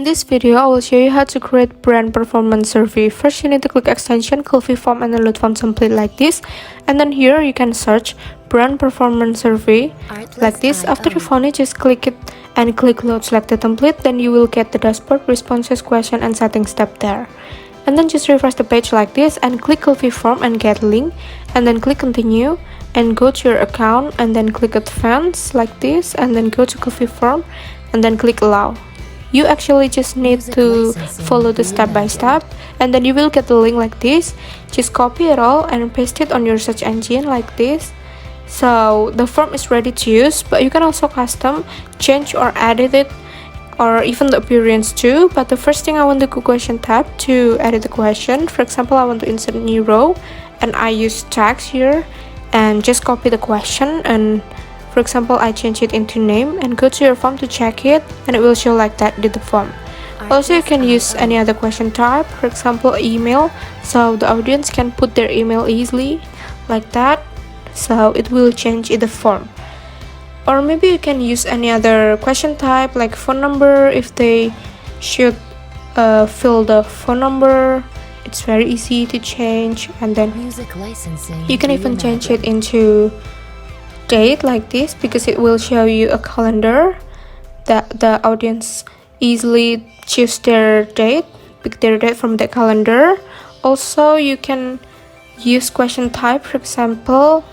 this video, I will show you how to create brand performance survey. First, you need to click extension, Click form, and then load form template like this. And then here you can search brand performance survey like this. After you found it, just click it and click load, select the template. Then you will get the dashboard, responses, question, and settings tab there. And then just refresh the page like this and click form and get link. And then click continue and go to your account and then click advance like this. And then go to form and then click allow. You actually just need to follow the step by step, and then you will get the link like this. Just copy it all and paste it on your search engine like this. So the form is ready to use, but you can also custom, change or edit it, or even the appearance too. But the first thing, I want to go question tab to edit the question. For example, I want to insert a new row and I use tags here and just copy the question, and for example, I change it into name and go to your form to check it, and it will show like that in the form. Also, you can use any other question type, for example, email, so the audience can put their email easily like that, so it will change in the form. Or maybe you can use any other question type like phone number. If they should fill the phone number, it's very easy to change. And then you can even change it into date like this, because it will show you a calendar that the audience easily choose their date, pick their date from the calendar. Also, you can use question type, for example,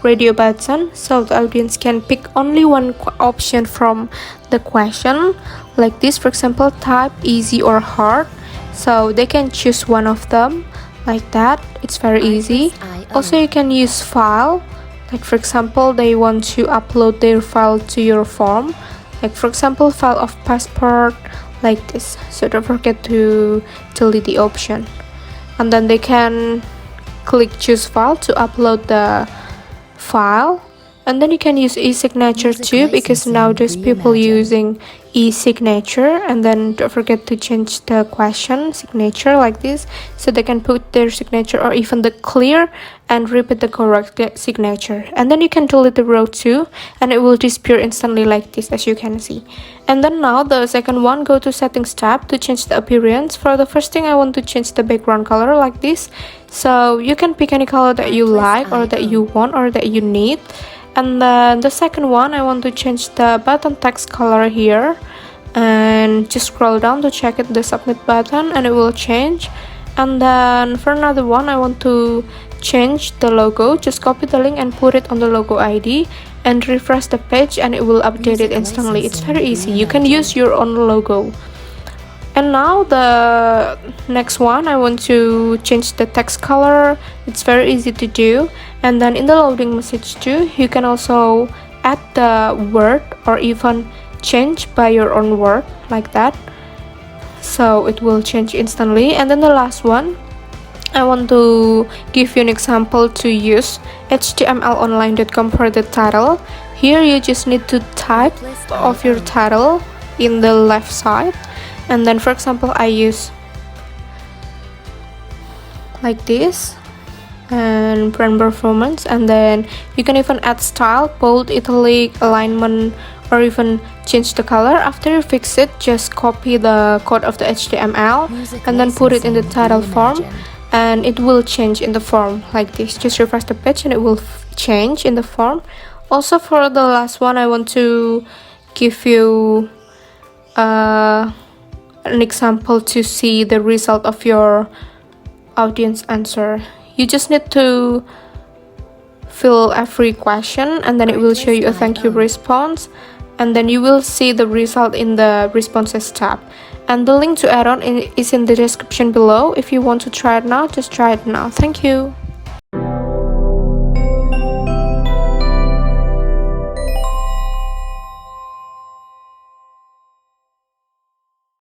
radio button, so the audience can pick only one option from the question like this. For example, type easy or hard, so they can choose one of them like that. It's very easy. Also, you can use file, like for example, they want to upload their file to your form, like for example, file of passport like this. So don't forget to delete the option, and then they can click choose file to upload the file. And then you can use e-signature too, because nowadays people using e-signature. And then don't forget to change the question signature like this, so they can put their signature or even the clear and repeat the correct signature. And then you can delete the row too, and it will disappear instantly like this, as you can see. And then now the second one, go to settings tab to change the appearance. For the first thing, I want to change the background color like this, so you can pick any color that you like or that you want or that you need. And then the second one, I want to change the button text color here, and just scroll down to check it, the submit button, and it will change. And then for another one, I want to change the logo. Just copy the link and put it on the logo ID and refresh the page, and it will update it instantly. It's very easy. You can use your own logo. And now the next one, I want to change the text color. It's very easy to do. And then in the loading message too, you can also add the word or even change by your own word like that, so it will change instantly. And then the last one, I want to give you an example to use htmlonline.com for the title. Here you just need to type of your title in the left side, and then for example, I use like this and brand performance. And then you can even add style, bold, italic, alignment, or even change the color. After you fix it, just copy the code of the HTML and then put it in the title form, and it will change in the form like this. Just refresh the page and it will change in the form. Also, for the last one, I want to give you an example to see the result of your audience answer. You just need to fill every question, and then it will show you a thank you response, and then you will see the result in the responses tab. And the link to add on is in the description below. If you want to try it now, just try it now. Thank you.